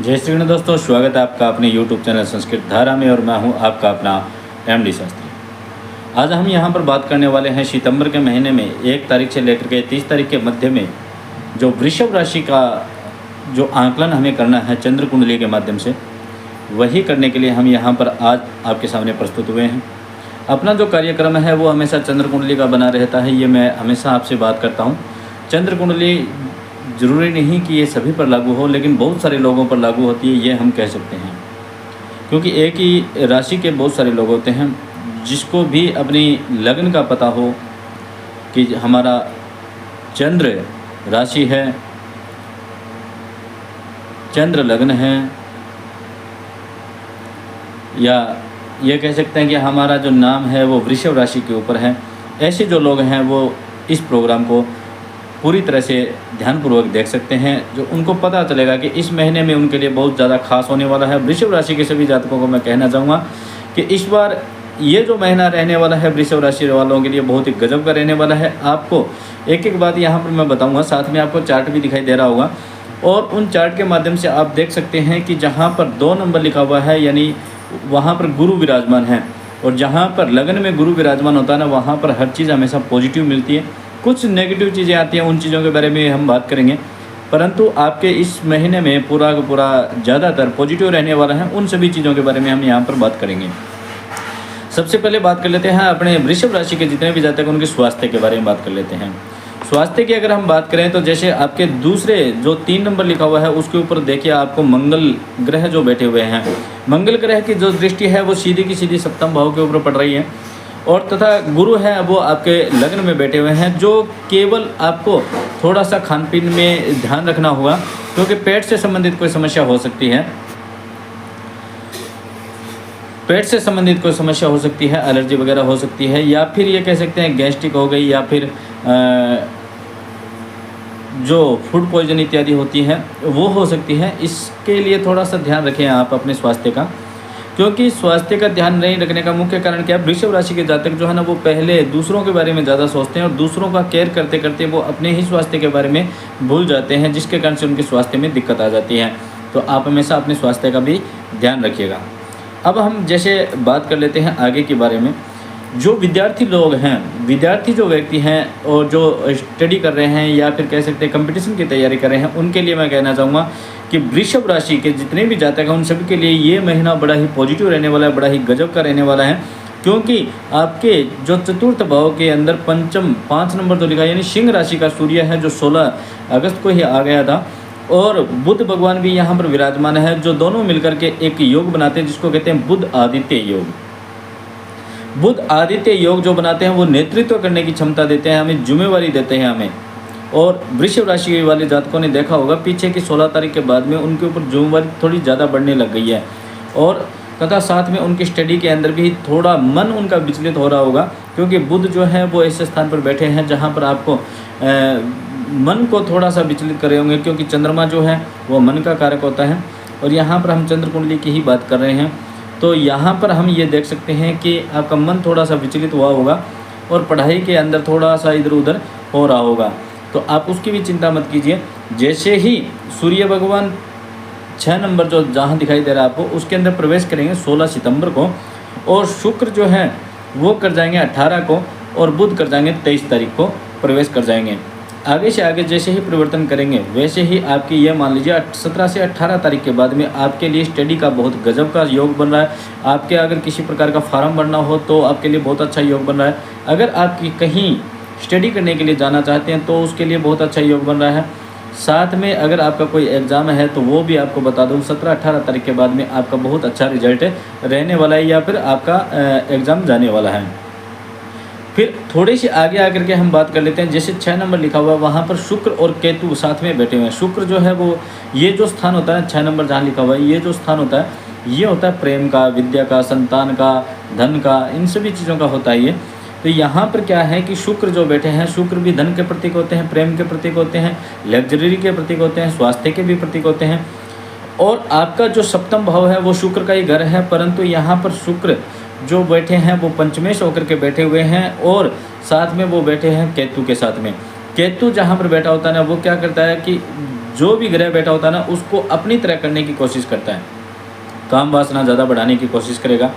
जय श्री गणेश दोस्तों, स्वागत है आपका अपने YouTube चैनल संस्कृत धारा में और मैं हूं आपका अपना MD शास्त्री। आज हम यहां पर बात करने वाले हैं सितंबर के महीने में 1 तारीख से लेकर के 30 तारीख के मध्य में जो वृषभ राशि का जो आंकलन हमें करना है चंद्र कुंडली के माध्यम से, वही करने के लिए हम यहाँ पर आज आपके सामने प्रस्तुत हुए हैं। अपना जो कार्यक्रम है वो हमेशा चंद्र कुंडली का बना रहता है, ये मैं हमेशा आपसे बात करता हूँ। चंद्र कुंडली ज़रूरी नहीं कि ये सभी पर लागू हो, लेकिन बहुत सारे लोगों पर लागू होती है, ये हम कह सकते हैं। क्योंकि एक ही राशि के बहुत सारे लोग होते हैं, जिसको भी अपनी लग्न का पता हो कि हमारा चंद्र राशि है, चंद्र लग्न है, या ये कह सकते हैं कि हमारा जो नाम है वो वृषभ राशि के ऊपर है। ऐसे जो लोग हैं वो इस प्रोग्राम को पूरी तरह से ध्यानपूर्वक देख सकते हैं, जो उनको पता चलेगा कि इस महीने में उनके लिए बहुत ज़्यादा खास होने वाला है। वृषभ राशि के सभी जातकों को मैं कहना चाहूँगा कि इस बार ये जो महीना रहने वाला है वृषभ राशि वालों के लिए बहुत ही गजब का रहने वाला है। आपको एक एक बात यहाँ पर मैं बताऊँगा, साथ में आपको चार्ट भी दिखाई दे रहा होगा, और उन चार्ट के माध्यम से आप देख सकते हैं कि जहाँ पर 2 नंबर लिखा हुआ है यानी वहाँ पर गुरु विराजमान है, और जहाँ पर लगन में गुरु विराजमान होता है ना, वहाँ पर हर चीज़ हमेशा पॉजिटिव मिलती है। कुछ नेगेटिव चीज़ें आती हैं, उन चीज़ों के बारे में हम बात करेंगे, परंतु आपके इस महीने में पूरा का पूरा ज़्यादातर पॉजिटिव रहने वाला है। उन सभी चीज़ों के बारे में हम यहाँ पर बात करेंगे। सबसे पहले बात कर लेते हैं अपने वृषभ राशि के जितने भी जातक हैं उनके स्वास्थ्य के बारे में बात कर लेते हैं। स्वास्थ्य की अगर हम बात करें तो जैसे आपके दूसरे जो 3 नंबर लिखा हुआ है उसके ऊपर देखिए आपको मंगल ग्रह जो बैठे हुए हैं, मंगल ग्रह की जो दृष्टि है वो सीधी की सीधी सप्तम भाव के ऊपर पड़ रही है, और तथा गुरु है वो आपके लग्न में बैठे हुए हैं, जो केवल आपको थोड़ा सा खान पीन में ध्यान रखना होगा, क्योंकि पेट से संबंधित कोई समस्या हो सकती है, पेट से संबंधित कोई समस्या हो सकती है, एलर्जी वगैरह हो सकती है, या फिर ये कह सकते हैं गैस्ट्रिक हो गई, या फिर जो फूड पॉइजन इत्यादि होती है वो हो सकती है। इसके लिए थोड़ा सा ध्यान रखें आप अपने स्वास्थ्य का, क्योंकि स्वास्थ्य का ध्यान नहीं रखने का मुख्य कारण क्या है, वृषभ राशि के जातक जो है ना वो पहले दूसरों के बारे में ज़्यादा सोचते हैं, और दूसरों का केयर करते करते वो अपने ही स्वास्थ्य के बारे में भूल जाते हैं, जिसके कारण से उनके स्वास्थ्य में दिक्कत आ जाती है। तो आप हमेशा अपने स्वास्थ्य का भी ध्यान रखिएगा। अब हम जैसे बात कर लेते हैं आगे के बारे में। जो विद्यार्थी लोग हैं, विद्यार्थी जो व्यक्ति हैं और जो स्टडी कर रहे हैं या फिर कह सकते हैं कंपटीशन की तैयारी कर रहे हैं, उनके लिए मैं कहना चाहूँगा कि वृषभ राशि के जितने भी जातक हैं उन सभी के लिए ये महीना बड़ा ही पॉजिटिव रहने वाला है, बड़ा ही गजब का रहने वाला है। क्योंकि आपके जो चतुर्थ भाव के अंदर पंचम 5 नंबर तो लिखा है, यानी सिंह राशि का सूर्य है जो 16 अगस्त को ही आ गया था, और बुध भगवान भी यहाँ पर विराजमान है, जो दोनों मिलकर के एक योग बनाते हैं जिसको कहते हैं बुध आदित्य योग। बुध आदित्य योग जो बनाते हैं वो नेतृत्व करने की क्षमता देते हैं, हमें जिम्मेवारी देते हैं हमें। और वृषभ राशि वाले जातकों ने देखा होगा पीछे की 16 तारीख के बाद में उनके ऊपर जिम्मेवारी थोड़ी ज़्यादा बढ़ने लग गई है, और तथा साथ में उनकी स्टडी के अंदर भी थोड़ा मन उनका विचलित हो रहा होगा, क्योंकि बुध जो है वो ऐसे स्थान पर बैठे हैं जहाँ पर आपको मन को थोड़ा सा विचलित करे होंगे, क्योंकि चंद्रमा जो है वो मन का कारक होता है। और यहाँ पर हम चंद्र कुंडली की ही बात कर रहे हैं, तो यहाँ पर हम ये देख सकते हैं कि आपका मन थोड़ा सा विचलित हुआ होगा, और पढ़ाई के अंदर थोड़ा सा इधर उधर हो रहा होगा, तो आप उसकी भी चिंता मत कीजिए। जैसे ही सूर्य भगवान 6 नंबर जो जहाँ दिखाई दे रहा है आपको उसके अंदर प्रवेश करेंगे 16 सितंबर को, और शुक्र जो है वो कर जाएंगे 18 को, और बुध कर जाएंगे 23 तारीख को प्रवेश कर जाएंगे। आगे से आगे जैसे ही परिवर्तन करेंगे वैसे ही आपकी ये मान लीजिए 17 से 18 तारीख के बाद में आपके लिए स्टडी का बहुत गजब का योग बन रहा है। आपके अगर किसी प्रकार का फार्म भरना हो तो आपके लिए बहुत अच्छा योग बन रहा है। अगर आप कहीं स्टडी करने के लिए जाना चाहते हैं तो उसके लिए बहुत अच्छा योग बन रहा है। साथ में अगर आपका कोई एग्ज़ाम है तो वो भी आपको बता दूँ 17-18 तारीख के बाद में आपका बहुत अच्छा रिजल्ट रहने वाला है, या फिर आपका एग्ज़ाम जाने वाला है। फिर थोड़ी सी आगे आकर के हम बात कर लेते हैं। जैसे 6 नंबर लिखा हुआ है वहाँ पर शुक्र और केतु साथ में बैठे हुए हैं। शुक्र जो है वो ये जो स्थान होता है 6 नंबर जहाँ लिखा हुआ है, ये जो स्थान होता है ये होता है प्रेम का, विद्या का, संतान का, धन का, इन सभी चीज़ों का होता है ये। तो यहाँ पर क्या है कि शुक्र जो बैठे हैं, शुक्र भी धन के प्रतीक होते हैं, प्रेम के प्रतीक होते हैं, लग्जरी के प्रतीक होते हैं, स्वास्थ्य के भी प्रतीक होते हैं। और आपका जो सप्तम भाव है वो शुक्र का ही घर है, परंतु यहाँ पर शुक्र जो बैठे हैं वो पंचमेश होकर के बैठे हुए हैं, और साथ में वो बैठे हैं केतु के साथ में। केतु जहाँ पर बैठा होता है ना वो क्या करता है कि जो भी ग्रह बैठा होता है ना, उसको अपनी तरह करने की कोशिश करता है, काम वासना ज़्यादा बढ़ाने की कोशिश करेगा,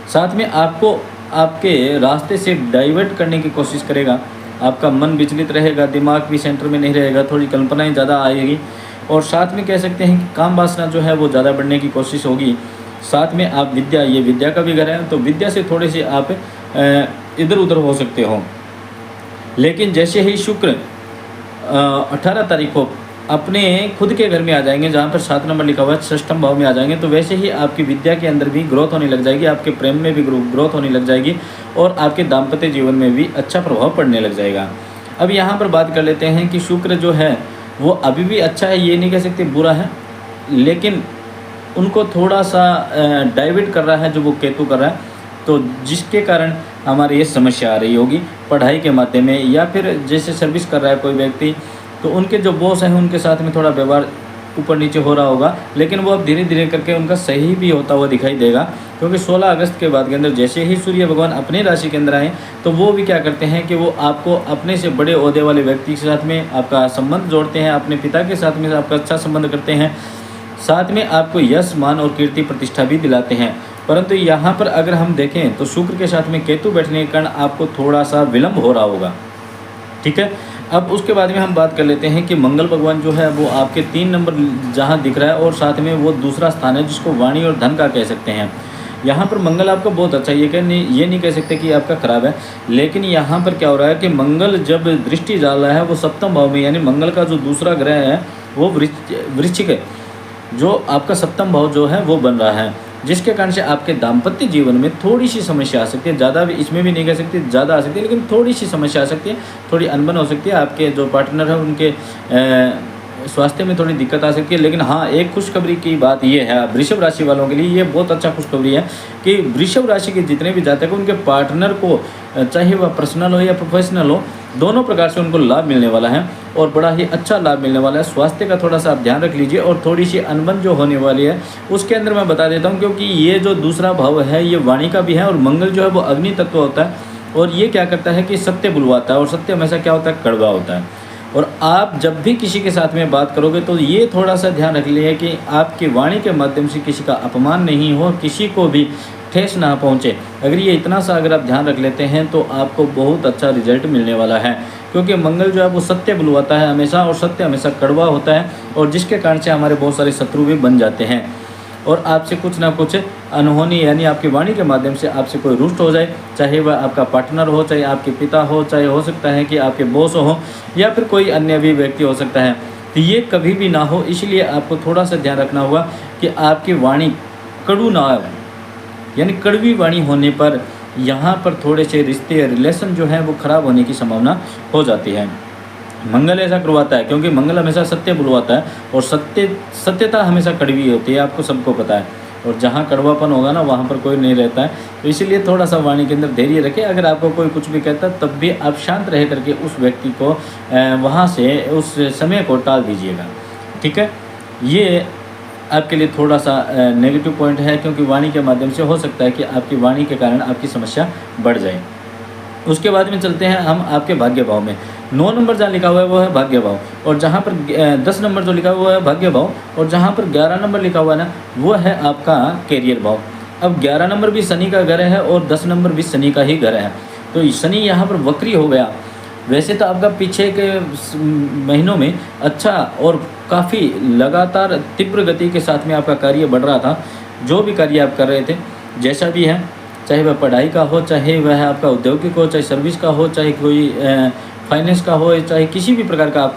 साथ में आपको आपके रास्ते से डाइवर्ट करने की कोशिश करेगा। आपका मन विचलित रहेगा, दिमाग भी सेंटर में नहीं रहेगा, थोड़ी कल्पनाएँ ज़्यादा आएगी, और साथ में कह सकते हैं कि काम वासना जो है वो ज़्यादा बढ़ने की कोशिश होगी। साथ में आप विद्या, ये विद्या का भी घर है, तो विद्या से थोड़े से आप इधर उधर हो सकते हो। लेकिन जैसे ही शुक्र 18 तारीख को अपने खुद के घर में आ जाएंगे, जहाँ पर 7 नंबर लिखा हुआ है, षष्ठम भाव में आ जाएंगे, तो वैसे ही आपकी विद्या के अंदर भी ग्रोथ होने लग जाएगी, आपके प्रेम में भी ग्रोथ होने लग जाएगी, और आपके दाम्पत्य जीवन में भी अच्छा प्रभाव पड़ने लग जाएगा। अब यहाँ पर बात कर लेते हैं कि शुक्र जो है वो अभी भी अच्छा है, ये नहीं कह सकते बुरा है, लेकिन उनको थोड़ा सा डाइवर्ट कर रहा है जो वो केतु कर रहा है, तो जिसके कारण हमारी ये समस्या आ रही होगी पढ़ाई के माध्यम में, या फिर जैसे सर्विस कर रहा है कोई व्यक्ति, तो उनके जो बॉस हैं उनके साथ में थोड़ा व्यवहार ऊपर नीचे हो रहा होगा, लेकिन वो अब धीरे धीरे करके उनका सही भी होता हुआ दिखाई देगा। क्योंकि 16 अगस्त के बाद के अंदर जैसे ही सूर्य भगवान अपने राशि के अंदर आए, तो वो भी क्या करते हैं कि वो आपको अपने से बड़े ओहदे वाले व्यक्ति के साथ में आपका संबंध जोड़ते हैं, अपने पिता के साथ में आपका अच्छा संबंध करते हैं, साथ में आपको यश मान और कीर्ति प्रतिष्ठा भी दिलाते हैं। परंतु यहाँ पर अगर हम देखें तो शुक्र के साथ में केतु बैठने के कारण आपको थोड़ा सा विलंब हो रहा होगा, ठीक है। अब उसके बाद में हम बात कर लेते हैं कि मंगल भगवान जो है वो आपके 3 नंबर जहाँ दिख रहा है, और साथ में वो दूसरा स्थान है जिसको वाणी और धन का कह सकते हैं। यहाँ पर मंगल आपका बहुत अच्छा, ये नहीं कह सकते कि आपका खराब है, लेकिन यहाँ पर क्या हो रहा है कि मंगल जब दृष्टि डाल रहा है वो सप्तम भाव में, यानी मंगल का जो दूसरा ग्रह है वो वृश्चिक है, जो आपका सप्तम भाव जो है वो बन रहा है, जिसके कारण से आपके दाम्पत्य जीवन में थोड़ी सी समस्या आ सकती है। ज़्यादा भी इसमें भी नहीं कह सकते ज़्यादा आ सकती है, लेकिन थोड़ी सी समस्या आ सकती है, थोड़ी अनबन हो सकती है, आपके जो पार्टनर है उनके स्वास्थ्य में थोड़ी दिक्कत आ सकती है। लेकिन हाँ, एक खुशखबरी की बात ये है वृषभ राशि वालों के लिए, ये बहुत अच्छा खुशखबरी है कि वृषभ राशि के जितने भी जातक हैं उनके पार्टनर को, चाहे वह पर्सनल हो या प्रोफेशनल हो, दोनों प्रकार से उनको लाभ मिलने वाला है, और बड़ा ही अच्छा लाभ मिलने वाला है। स्वास्थ्य का थोड़ा सा आप ध्यान रख लीजिए, और थोड़ी सी अनबन जो होने वाली है उसके अंदर मैं बता देता हूँ, क्योंकि ये जो दूसरा भाव है ये वाणी का भी है, और मंगल जो है वो अग्नि तत्व होता है, और ये क्या करता है कि सत्य बुलवाता है, और सत्य हमेशा क्या होता है, कड़वा होता है। और आप जब भी किसी के साथ में बात करोगे तो ये थोड़ा सा ध्यान रख लीजिए कि आपकी वाणी के माध्यम से किसी का अपमान नहीं हो, किसी को भी ठेस ना पहुँचे। अगर ये इतना सा अगर आप ध्यान रख लेते हैं तो आपको बहुत अच्छा रिजल्ट मिलने वाला है, क्योंकि मंगल जो है वो सत्य बुलवाता है हमेशा, और सत्य हमेशा कड़वा होता है, और जिसके कारण से हमारे बहुत सारे शत्रु भी बन जाते हैं, और आपसे कुछ ना कुछ अनहोनी, यानी आपकी वाणी के माध्यम से आपसे कोई रुष्ट हो जाए, चाहे वह आपका पार्टनर हो, चाहे आपके पिता हो, चाहे हो सकता है कि आपके बॉस हो, या फिर कोई अन्य भी व्यक्ति हो सकता है, तो ये कभी भी ना हो। इसलिए आपको थोड़ा सा ध्यान रखना होगा कि आपकी वाणी कड़ू ना हो, यानी कड़वी वाणी होने पर यहाँ पर थोड़े से रिश्ते रिलेशन जो हैं वो ख़राब होने की संभावना हो जाती है। मंगल ऐसा करवाता है क्योंकि मंगल हमेशा सत्य बुलवाता है, और सत्यता हमेशा कड़वी होती है, आपको सबको पता है, और जहाँ कड़वापन होगा ना वहाँ पर कोई नहीं रहता है। तो इसीलिए थोड़ा सा वाणी के अंदर धैर्य रखें। अगर आपको कोई कुछ भी कहता है तब भी आप शांत रह करके उस व्यक्ति को वहाँ से उस समय को टाल दीजिएगा, ठीक है। ये आपके लिए थोड़ा सा नेगेटिव पॉइंट है, क्योंकि वाणी के माध्यम से हो सकता है कि आपकी वाणी के कारण आपकी समस्या बढ़ जाए। उसके बाद में चलते हैं हम आपके भाग्य भाव में। 9 नंबर जहाँ लिखा हुआ है वो है भाग्य भाव, और जहाँ पर 10 नंबर जो लिखा हुआ है भाग्य भाव, और जहाँ पर 11 नंबर लिखा हुआ है ना वो है आपका कैरियर भाव। अब 11 नंबर भी शनि का घर है, और 10 नंबर भी शनि का ही घर है, तो शनि यहाँ पर वक्री हो गया। वैसे तो आपका पीछे के महीनों में अच्छा और काफ़ी लगातार तीव्र गति के साथ में आपका कार्य बढ़ रहा था, जो भी कार्य आप कर रहे थे, जैसा भी है, चाहे वह पढ़ाई का हो, चाहे वह आपका औद्योगिक हो, चाहे सर्विस का हो, चाहे कोई फाइनेंस का हो, चाहे किसी भी प्रकार का आप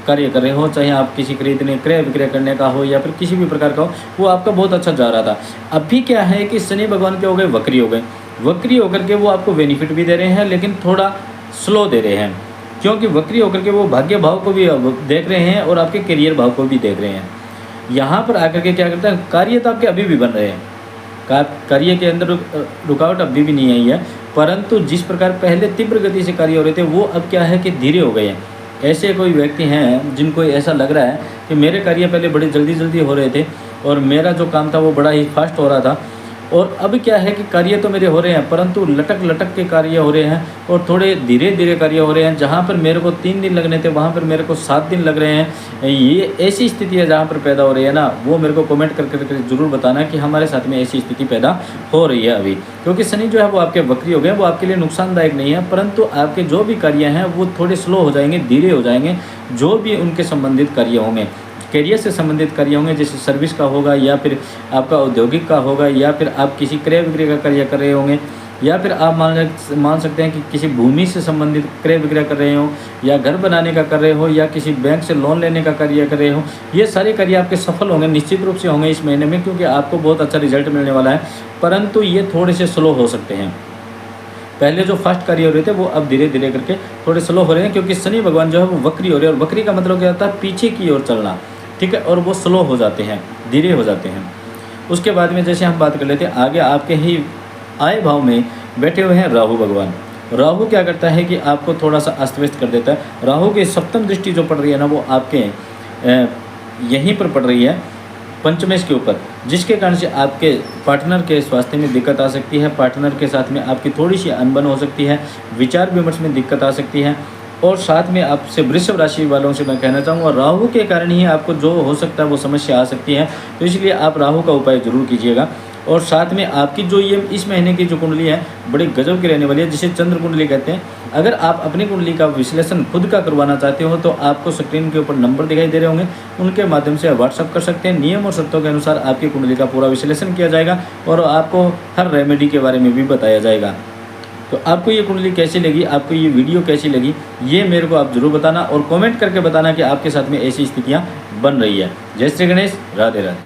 कार्य कर रहे हो, चाहे आप किसी खरीदने क्रय विक्रय करने का हो, या फिर किसी भी प्रकार का हो, वो आपका बहुत अच्छा जा रहा था। अभी क्या है कि शनि भगवान के हो गए वक्री हो गए, वक्री होकर के वो आपको बेनिफिट भी दे रहे हैं, लेकिन थोड़ा स्लो दे रहे हैं, क्योंकि वक्री होकर के वो भाग्य भाव को भी देख रहे हैं और आपके करियर भाव को भी देख रहे हैं। यहाँ पर आकर के क्या करता है, कार्य तो आपके अभी भी बन रहे हैं, कार्य के अंदर रुकावट अभी भी नहीं आई है, परंतु जिस प्रकार पहले तीव्र गति से कार्य हो रहे थे वो अब क्या है कि धीरे हो गए हैं। ऐसे कोई व्यक्ति हैं जिनको ऐसा लग रहा है कि मेरे कार्य पहले बड़े जल्दी हो रहे थे और मेरा जो काम था वो बड़ा ही फास्ट हो रहा था, और अब क्या है कि कार्य तो मेरे हो रहे हैं, परंतु लटक लटक के कार्य हो रहे हैं और थोड़े धीरे धीरे कार्य हो रहे हैं। जहाँ पर मेरे को 3 दिन लगने थे वहाँ पर मेरे को 7 दिन लग रहे हैं। ये ऐसी स्थिति है जहाँ पर पैदा हो रही है ना, वो मेरे को कमेंट करके ज़रूर बताना कि हमारे साथ में ऐसी स्थिति पैदा हो रही है अभी। क्योंकि शनि जो है वो आपके वक्री हो गए, वो आपके लिए नुकसानदायक नहीं है, परंतु आपके जो भी कार्य हैं वो थोड़े स्लो हो जाएंगे, धीरे हो जाएंगे। जो भी उनके संबंधित कार्य होंगे, करियर से संबंधित कार्य होंगे, जैसे सर्विस का होगा या फिर आपका औद्योगिक का होगा या फिर आप किसी क्रय विक्रय का कार्य कर रहे होंगे या फिर आप मान सकते हैं कि किसी भूमि से संबंधित क्रय विक्रय कर रहे हो या घर बनाने का कर रहे हो या किसी बैंक से लोन लेने का कार्य कर रहे हो। ये सारे कार्य आपके सफल होंगे, निश्चित रूप से होंगे इस महीने में, क्योंकि आपको बहुत अच्छा रिजल्ट मिलने वाला है। परंतु ये थोड़े से स्लो हो सकते हैं। पहले जो फास्ट कार्य हो रहे थे वो अब धीरे धीरे करके थोड़े स्लो हो रहे हैं, क्योंकि शनि भगवान जो है वो वक्री हो रहे हैं। और वक्री का मतलब क्या होता है? पीछे की ओर चलना, ठीक है। और वो स्लो हो जाते हैं, धीरे हो जाते हैं। उसके बाद में जैसे हम बात कर लेते हैं आगे, आपके ही आय भाव में बैठे हुए हैं राहु भगवान। राहु क्या करता है कि आपको थोड़ा सा अस्त व्यस्त कर देता है। राहु की सप्तम दृष्टि जो पड़ रही है ना, वो आपके यहीं पर पड़ रही है पंचमेश के ऊपर, जिसके कारण से आपके पार्टनर के स्वास्थ्य में दिक्कत आ सकती है। पार्टनर के साथ में आपकी थोड़ी सी अनबन हो सकती है, विचार विमर्श में दिक्कत आ सकती है। और साथ में आपसे वृषभ राशि वालों से मैं कहना चाहूँगा, राहु के कारण ही आपको जो हो सकता है वो समस्या आ सकती है। तो इसलिए आप राहु का उपाय जरूर कीजिएगा। और साथ में आपकी जो ये इस महीने की जो कुंडली है बड़ी गजब की रहने वाली है, जिसे चंद्र कुंडली कहते हैं। अगर आप अपनी कुंडली का विश्लेषण खुद का करवाना चाहते हो तो आपको स्क्रीन के ऊपर नंबर दिखाई दे रहे होंगे, उनके माध्यम से व्हाट्सअप कर सकते हैं। नियम और शर्तों के अनुसार आपकी कुंडली का पूरा विश्लेषण किया जाएगा और आपको हर रेमेडी के बारे में भी बताया जाएगा। तो आपको ये कुंडली कैसी लगी, आपको ये वीडियो कैसी लगी, ये मेरे को आप जरूर बताना और कमेंट करके बताना कि आपके साथ में ऐसी स्थितियाँ बन रही है। जय श्री गणेश, राधे राधे।